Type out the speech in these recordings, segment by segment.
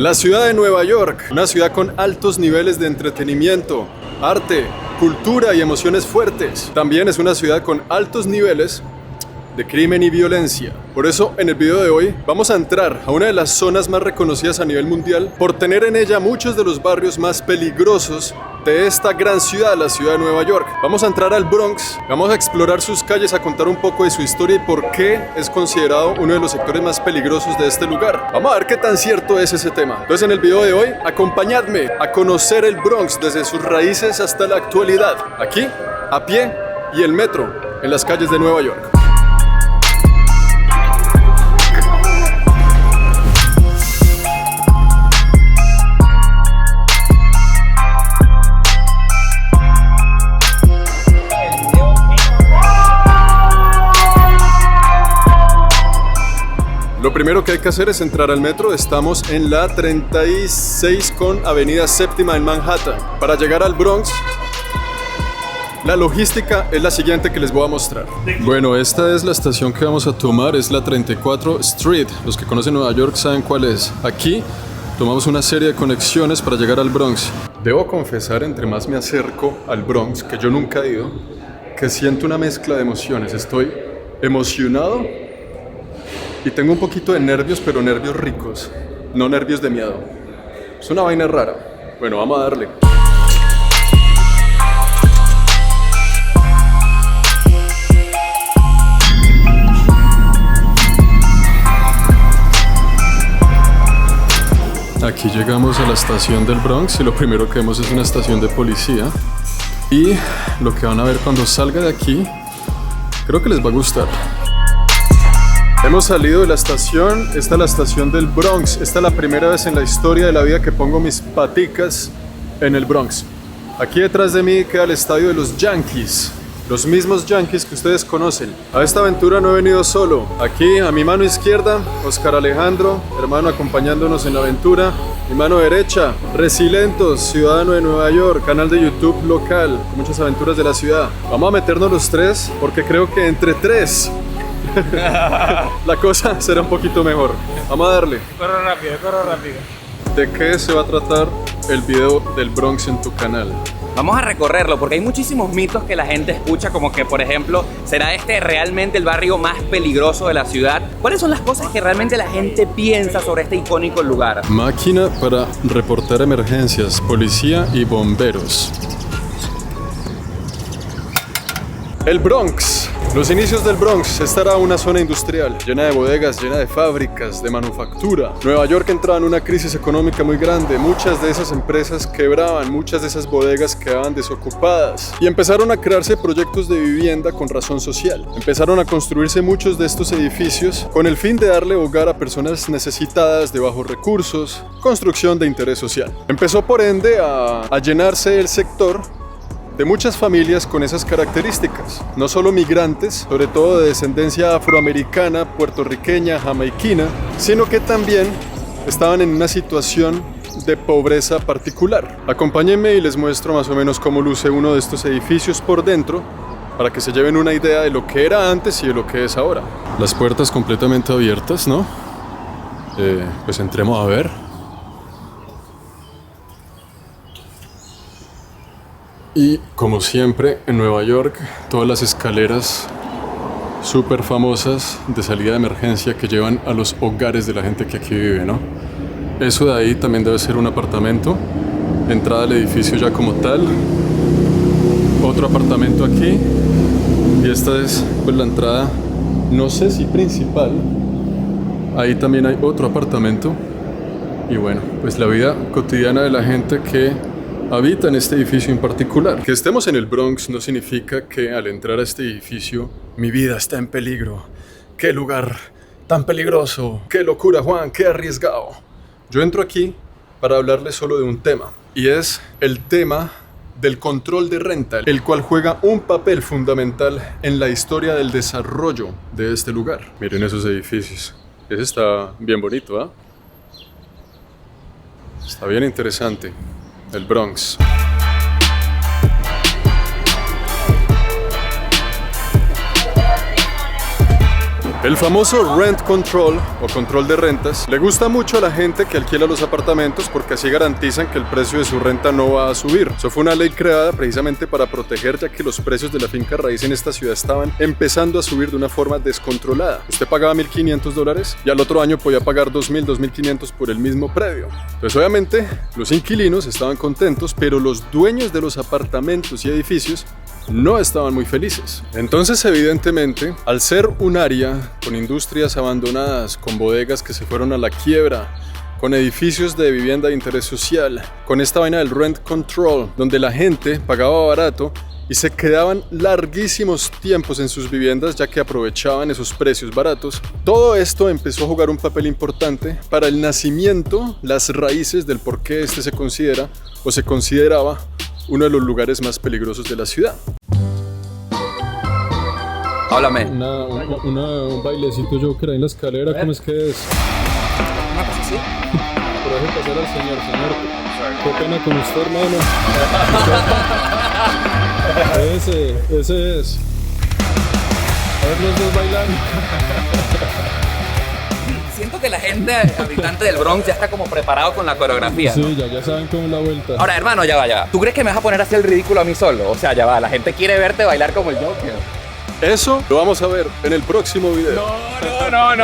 La ciudad de Nueva York, una ciudad con altos niveles de entretenimiento, arte, cultura y emociones fuertes. También es una ciudad con altos niveles de crimen y violencia. Por eso, en el video de hoy, vamos a entrar a una de las zonas más reconocidas a nivel mundial por tener en ella muchos de los barrios más peligrosos de esta gran ciudad, la ciudad de Nueva York. Vamos a entrar al Bronx, vamos a explorar sus calles, a contar un poco de su historia y por qué es considerado uno de los sectores más peligrosos de este lugar. Vamos a ver qué tan cierto es ese tema. Entonces, en el video de hoy, acompañadme a conocer el Bronx desde sus raíces hasta la actualidad. Aquí, a pie y el metro, en las calles de Nueva York. Lo primero que hay que hacer es entrar al metro. Estamos en la 36 con Avenida Séptima en Manhattan. Para llegar al Bronx, la logística es la siguiente que les voy a mostrar. Bueno, esta es la estación que vamos a tomar, es la 34 Street. Los que conocen Nueva York saben cuál es. Aquí tomamos una serie de conexiones para llegar al Bronx. Debo confesar, entre más me acerco al Bronx, que yo nunca he ido, que siento una mezcla de emociones. Estoy emocionado y tengo un poquito de nervios, pero nervios ricos, no nervios de miedo. Es una vaina rara. Bueno, vamos a darle. Aquí llegamos a la estación del Bronx y lo primero que vemos es una estación de policía. Y lo que van a ver cuando salga de aquí, creo que les va a gustar. Hemos salido de la estación, esta es la estación del Bronx. Esta es la primera vez en la historia de la vida que pongo mis paticas en el Bronx. Aquí detrás de mí queda el estadio de los Yankees, los mismos Yankees que ustedes conocen. A esta aventura no he venido solo. Aquí a mi mano izquierda, Oscar Alejandro, hermano acompañándonos en la aventura. Mi mano derecha, Resilentos, ciudadano de Nueva York, canal de YouTube local, con muchas aventuras de la ciudad. Vamos a meternos los tres porque creo que entre tres la cosa será un poquito mejor. Vamos a darle. Corro rápido, corro rápido. ¿De qué se va a tratar el video del Bronx en tu canal? Vamos a recorrerlo porque hay muchísimos mitos que la gente escucha, como que, por ejemplo, ¿será este realmente el barrio más peligroso de la ciudad? ¿Cuáles son las cosas que realmente la gente piensa sobre este icónico lugar? Máquina para reportar emergencias, policía y bomberos. El Bronx. Los inicios del Bronx. Esta era una zona industrial, llena de bodegas, llena de fábricas, de manufactura. Nueva York entraba en una crisis económica muy grande. Muchas de esas empresas quebraban, muchas de esas bodegas quedaban desocupadas. Y empezaron a crearse proyectos de vivienda con razón social. Empezaron a construirse muchos de estos edificios con el fin de darle hogar a personas necesitadas de bajos recursos, construcción de interés social. Empezó por ende a llenarse el sector de muchas familias con esas características, no solo migrantes, sobre todo de descendencia afroamericana, puertorriqueña, jamaiquina, sino que también estaban en una situación de pobreza particular. Acompáñenme y les muestro más o menos cómo luce uno de estos edificios por dentro, para que se lleven una idea de lo que era antes y de lo que es ahora. Las puertas completamente abiertas, ¿no? Pues entremos a ver. Y como siempre en Nueva York, todas las escaleras súper famosas de salida de emergencia que llevan a los hogares de la gente que aquí vive, ¿no? Eso de ahí también debe ser un apartamento. Entrada al edificio ya como tal. Otro apartamento aquí. Y esta es pues la entrada, no sé si principal. Ahí también hay otro apartamento. Y bueno, pues la vida cotidiana de la gente que habita en este edificio en particular. Que estemos en el Bronx no significa que al entrar a este edificio mi vida está en peligro. ¡Qué lugar tan peligroso! ¡Qué locura, Juan! ¡Qué arriesgado! Yo entro aquí para hablarles solo de un tema, y es el tema del control de renta, el cual juega un papel fundamental en la historia del desarrollo de este lugar. Miren esos edificios. Ese está bien bonito, ¿ah? Está bien interesante. El Bronx. El famoso rent control o control de rentas le gusta mucho a la gente que alquila los apartamentos porque así garantizan que el precio de su renta no va a subir. Eso fue una ley creada precisamente para proteger, ya que los precios de la finca raíz en esta ciudad estaban empezando a subir de una forma descontrolada. Usted pagaba $1.500 y al otro año podía pagar $2.000, $2.500 por el mismo predio. Entonces obviamente los inquilinos estaban contentos, pero los dueños de los apartamentos y edificios no estaban muy felices. Entonces, evidentemente, al ser un área con industrias abandonadas, con bodegas que se fueron a la quiebra, con edificios de vivienda de interés social, con esta vaina del rent control, donde la gente pagaba barato y se quedaban larguísimos tiempos en sus viviendas ya que aprovechaban esos precios baratos, todo esto empezó a jugar un papel importante para el nacimiento, las raíces del por qué este se considera o se consideraba uno de los lugares más peligrosos de la ciudad. Háblame. Un bailecito Joker ahí en la escalera, ¿cómo es que es? Una cosa así. Pero deje pasar al señor. Qué pena con usted, hermano. Ese es. A ver los dos bailando. Siento que la gente habitante del Bronx ya está como preparado con la coreografía, ¿no? Sí, ya saben cómo es la vuelta. Ahora, hermano, ya va. ¿Tú crees que me vas a poner así el ridículo a mí solo? O sea, ya va, la gente quiere verte bailar como el Joker. Eso lo vamos a ver en el próximo video. No.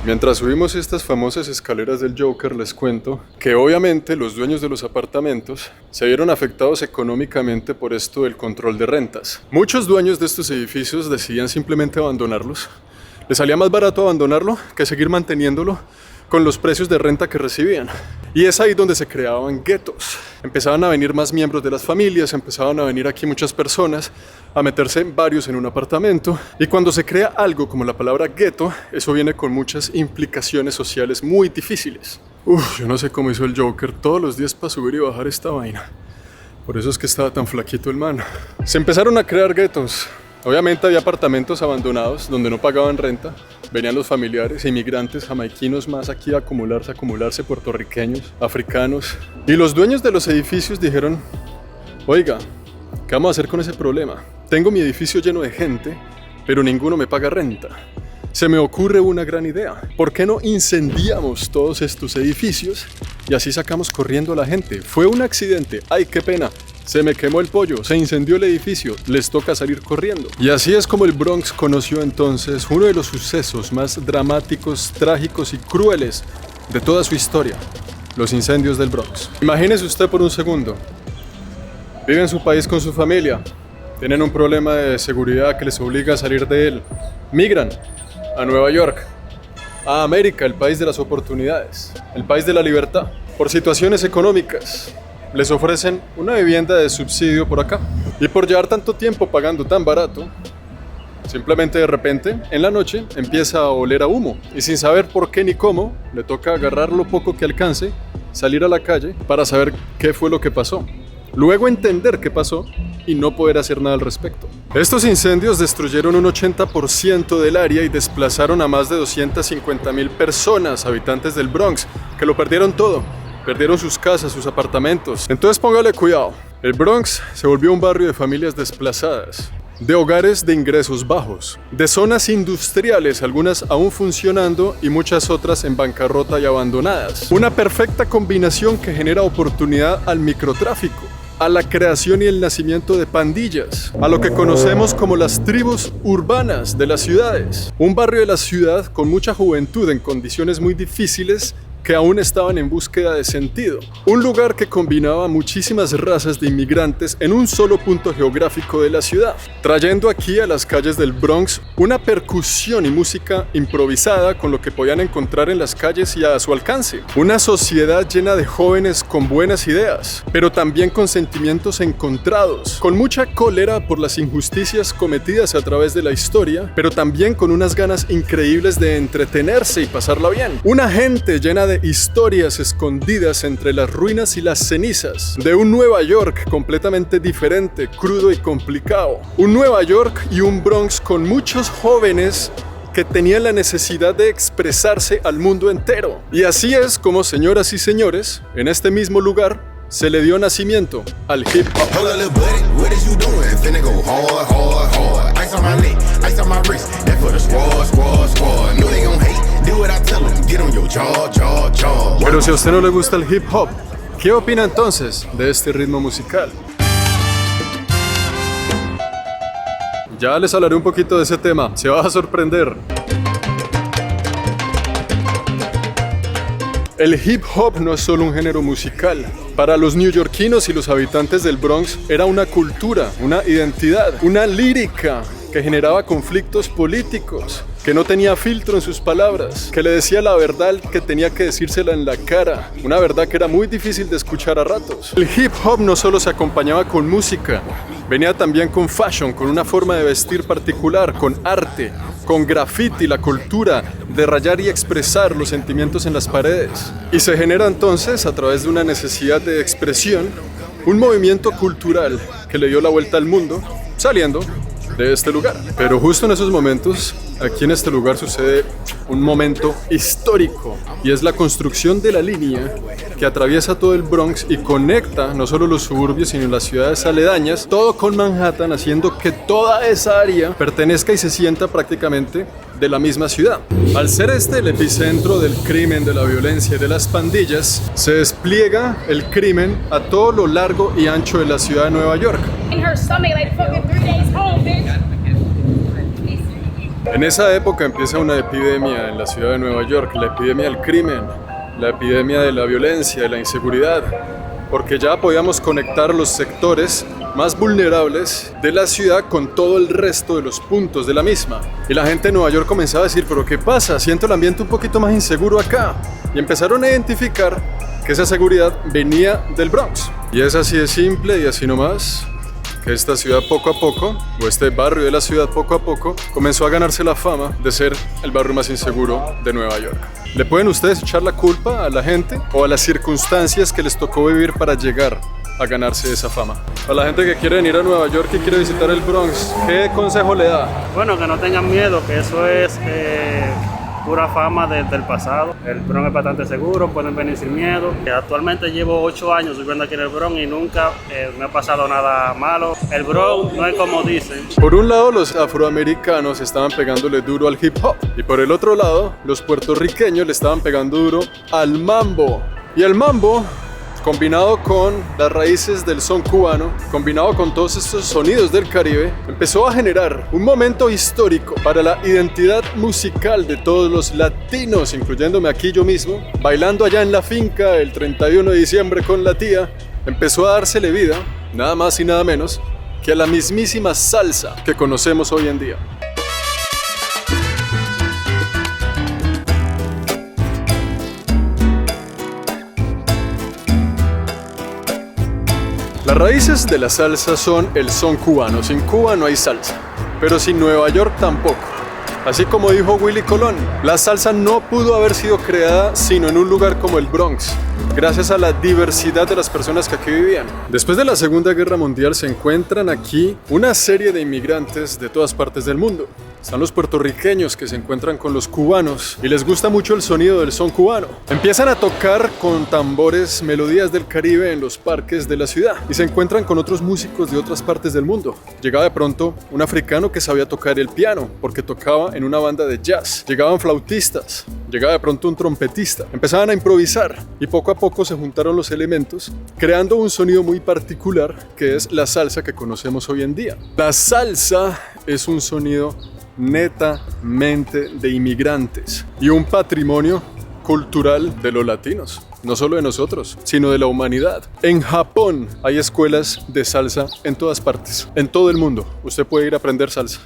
Mientras subimos estas famosas escaleras del Joker, les cuento que obviamente los dueños de los apartamentos se vieron afectados económicamente por esto del control de rentas. Muchos dueños de estos edificios decidían simplemente abandonarlos. Les salía más barato abandonarlo que seguir manteniéndolo con los precios de renta que recibían. Y es ahí donde se creaban guetos. Empezaban a venir más miembros de las familias, empezaban a venir aquí muchas personas, a meterse varios en un apartamento. Y cuando se crea algo como la palabra gueto, eso viene con muchas implicaciones sociales muy difíciles. Yo no sé cómo hizo el Joker todos los días para subir y bajar esta vaina. Por eso es que estaba tan flaquito el man. Se empezaron a crear guetos. Obviamente había apartamentos abandonados donde no pagaban renta. Venían los familiares, inmigrantes, jamaiquinos más aquí a acumularse, puertorriqueños, africanos. Y los dueños de los edificios dijeron, oiga, ¿qué vamos a hacer con ese problema? Tengo mi edificio lleno de gente, pero ninguno me paga renta. Se me ocurre una gran idea. ¿Por qué no incendiamos todos estos edificios y así sacamos corriendo a la gente? Fue un accidente, ¡ay, qué pena! Se me quemó el pollo, se incendió el edificio, les toca salir corriendo. Y así es como el Bronx conoció entonces uno de los sucesos más dramáticos, trágicos y crueles de toda su historia, los incendios del Bronx. Imagínese usted por un segundo, vive en su país con su familia, tienen un problema de seguridad que les obliga a salir de él, migran a Nueva York, a América, el país de las oportunidades, el país de la libertad, por situaciones económicas. Les ofrecen una vivienda de subsidio por acá. Y por llevar tanto tiempo pagando tan barato, simplemente de repente, en la noche, empieza a oler a humo. Y sin saber por qué ni cómo, le toca agarrar lo poco que alcance, salir a la calle para saber qué fue lo que pasó. Luego entender qué pasó y no poder hacer nada al respecto. Estos incendios destruyeron un 80% del área y desplazaron a más de 250,000 personas, habitantes del Bronx, que lo perdieron todo. Perdieron sus casas, sus apartamentos. Entonces póngale cuidado. El Bronx se volvió un barrio de familias desplazadas, de hogares de ingresos bajos, de zonas industriales, algunas aún funcionando y muchas otras en bancarrota y abandonadas. Una perfecta combinación que genera oportunidad al microtráfico, a la creación y el nacimiento de pandillas, a lo que conocemos como las tribus urbanas de las ciudades. Un barrio de la ciudad con mucha juventud en condiciones muy difíciles que aún estaban en búsqueda de sentido. Un lugar que combinaba muchísimas razas de inmigrantes en un solo punto geográfico de la ciudad, trayendo aquí a las calles del Bronx una percusión y música improvisada con lo que podían encontrar en las calles y a su alcance. Una sociedad llena de jóvenes con buenas ideas, pero también con sentimientos encontrados, con mucha cólera por las injusticias cometidas a través de la historia, pero también con unas ganas increíbles de entretenerse y pasarla bien. Una gente llena de historias escondidas entre las ruinas y las cenizas, de un Nueva York completamente diferente, crudo y complicado. Un Nueva York y un Bronx con muchos jóvenes que tenían la necesidad de expresarse al mundo entero. Y así es como, señoras y señores, en este mismo lugar se le dio nacimiento al hip hop. Hold up, little buddy, what is you doing? Finna go hard, hard, hard. Ice on my neck, ice on my wrist. That for the squad, squad, squad. Know they gon' hate, do what I tell them. Get on your jaw, jaw, jaw. Pero si a usted no le gusta el hip hop, ¿qué opina entonces de este ritmo musical? Ya les hablaré un poquito de ese tema, se va a sorprender. El hip hop no es solo un género musical. Para los neoyorquinos y los habitantes del Bronx era una cultura, una identidad, una lírica que generaba conflictos políticos, que no tenía filtro en sus palabras, que le decía la verdad que tenía que decírsela en la cara, una verdad que era muy difícil de escuchar a ratos. El hip hop no solo se acompañaba con música, venía también con fashion, con una forma de vestir particular, con arte, con graffiti, la cultura de rayar y expresar los sentimientos en las paredes. Y se genera entonces, a través de una necesidad de expresión, un movimiento cultural que le dio la vuelta al mundo, saliendo de este lugar. Pero justo en esos momentos, aquí en este lugar sucede un momento histórico y es la construcción de la línea que atraviesa todo el Bronx y conecta no solo los suburbios sino las ciudades aledañas, todo con Manhattan, haciendo que toda esa área pertenezca y se sienta prácticamente de la misma ciudad. Al ser este el epicentro del crimen, de la violencia y de las pandillas, se despliega el crimen a todo lo largo y ancho de la ciudad de Nueva York. En esa época empieza una epidemia en la ciudad de Nueva York, la epidemia del crimen, la epidemia de la violencia, de la inseguridad, porque ya podíamos conectar los sectores más vulnerables de la ciudad con todo el resto de los puntos de la misma. Y la gente de Nueva York comenzaba a decir, ¿pero qué pasa? Siento el ambiente un poquito más inseguro acá. Y empezaron a identificar que esa seguridad venía del Bronx. Y es así de simple y así nomás que esta ciudad poco a poco, o este barrio de la ciudad poco a poco, comenzó a ganarse la fama de ser el barrio más inseguro de Nueva York. ¿Le pueden ustedes echar la culpa a la gente o a las circunstancias que les tocó vivir para llegar a ganarse esa fama? A la gente que quiere venir a Nueva York y quiere visitar el Bronx, ¿qué consejo le da? Bueno, que no tengan miedo, que eso es pura fama del pasado. El Bronx es bastante seguro, pueden venir sin miedo. Actualmente llevo 8 años viviendo aquí en el Bronx y nunca me ha pasado nada malo. El Bronx no es como dicen. Por un lado, los afroamericanos estaban pegándole duro al hip hop y por el otro lado, los puertorriqueños le estaban pegando duro al mambo. Y el mambo, combinado con las raíces del son cubano, combinado con todos estos sonidos del Caribe, empezó a generar un momento histórico para la identidad musical de todos los latinos, incluyéndome aquí yo mismo, bailando allá en la finca el 31 de diciembre con la tía. Empezó a dársele vida, nada más y nada menos, que a la mismísima salsa que conocemos hoy en día. Las raíces de la salsa son el son cubano. Sin Cuba no hay salsa, pero sin Nueva York tampoco. Así como dijo Willy Colón, la salsa no pudo haber sido creada sino en un lugar como el Bronx, gracias a la diversidad de las personas que aquí vivían. Después de la Segunda Guerra Mundial se encuentran aquí una serie de inmigrantes de todas partes del mundo. Están los puertorriqueños que se encuentran con los cubanos y les gusta mucho el sonido del son cubano. Empiezan a tocar con tambores melodías del Caribe en los parques de la ciudad y se encuentran con otros músicos de otras partes del mundo. Llegaba de pronto un africano que sabía tocar el piano porque tocaba en una banda de jazz. Llegaban flautistas, llegaba de pronto un trompetista. Empezaban a improvisar y poco a poco se juntaron los elementos, creando un sonido muy particular que es la salsa que conocemos hoy en día. La salsa es un sonido netamente de inmigrantes y un patrimonio cultural de los latinos, no solo de nosotros, sino de la humanidad. En Japón hay escuelas de salsa en todas partes, en todo el mundo. Usted puede ir a aprender salsa.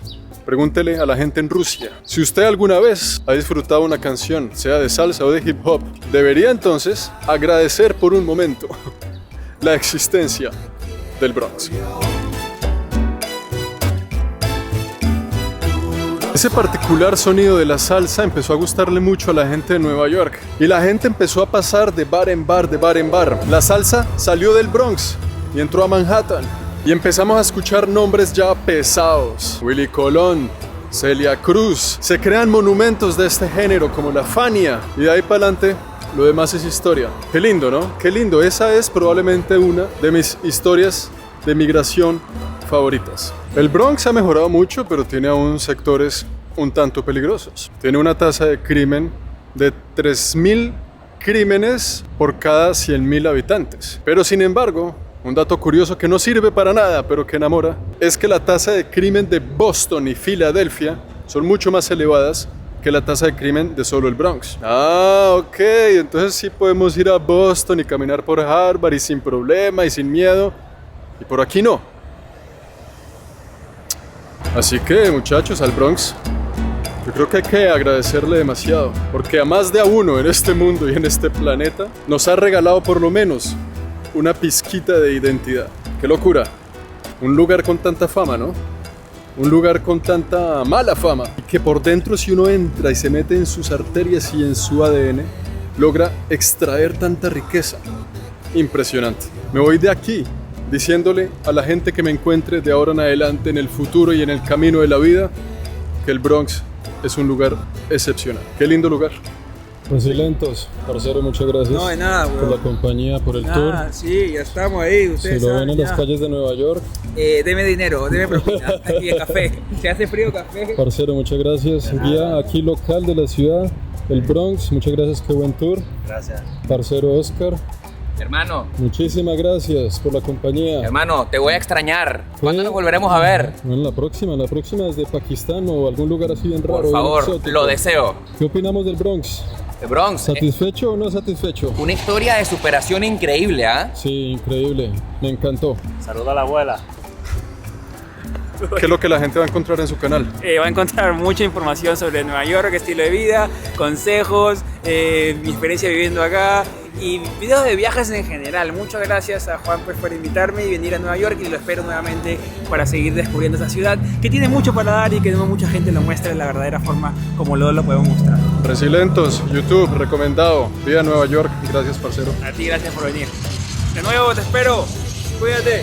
Pregúntele a la gente en Rusia. Si usted alguna vez ha disfrutado una canción, sea de salsa o de hip hop, debería entonces agradecer por un momento la existencia del Bronx. Ese particular sonido de la salsa empezó a gustarle mucho a la gente de Nueva York y la gente empezó a pasar de bar en bar, de bar en bar. La salsa salió del Bronx y entró a Manhattan y empezamos a escuchar nombres ya pesados. Willy Colón, Celia Cruz. Se crean monumentos de este género como la Fania y de ahí para adelante Lo demás es historia. Qué lindo, ¿no? Qué lindo. Esa es probablemente una de mis historias de migración favoritas. El Bronx ha mejorado mucho, pero tiene aún sectores un tanto peligrosos. Tiene una tasa de crimen de 3.000 crímenes por cada 100.000 habitantes. Pero sin embargo, un dato curioso que no sirve para nada, pero que enamora, es que la tasa de crimen de Boston y Filadelfia son mucho más elevadas que la tasa de crimen de solo el Bronx. Ah, ok, entonces sí podemos ir a Boston y caminar por Harvard y sin problema y sin miedo, y por aquí no. Así que, muchachos, al Bronx, yo creo que hay que agradecerle demasiado, porque a más de a uno en este mundo y en este planeta nos ha regalado por lo menos una pizquita de identidad. ¡Qué locura! Un lugar con tanta fama, ¿no? Un lugar con tanta mala fama, y que por dentro, si uno entra y se mete en sus arterias y en su ADN, logra extraer tanta riqueza. Impresionante. Me voy de aquí diciéndole a la gente que me encuentre de ahora en adelante en el futuro y en el camino de la vida que el Bronx es un lugar excepcional. ¡Qué lindo lugar! Lentos, parcero, muchas gracias. No, de nada, por la compañía, por el tour. Sí, ya estamos ahí. Ustedes Si lo ven saben, en las calles de Nueva York. Deme dinero, deme propina. Y el café. Si hace frío, café. Parcero, muchas gracias. Guía aquí local de la ciudad, el Bronx. Muchas gracias, qué buen tour. Gracias. Parcero Oscar, Hermano, muchísimas gracias por la compañía. hermano, te voy a extrañar. ¿Cuándo nos volveremos a ver? Bueno, la próxima desde Pakistán o algún lugar así bien raro. Por favor, bien exótico. lo deseo. ¿Qué opinamos del Bronx? El Bronx, ¿Satisfecho o no satisfecho? una historia de superación increíble, ¿ah? Sí, increíble. Me encantó. Saluda a la abuela. ¿Qué es lo que la gente va a encontrar en su canal? Va a encontrar mucha información sobre Nueva York, estilo de vida, consejos, mi experiencia viviendo acá y videos de viajes en general. Muchas gracias a Juan pues, por invitarme y venir a Nueva York, y lo espero nuevamente para seguir descubriendo esta ciudad que tiene mucho para dar y que no mucha gente lo muestra en la verdadera forma como lo podemos mostrar. Resilentos, YouTube, recomendado. Viva Nueva York. Gracias, parcero. A ti, gracias por venir. De nuevo, te espero. Cuídate.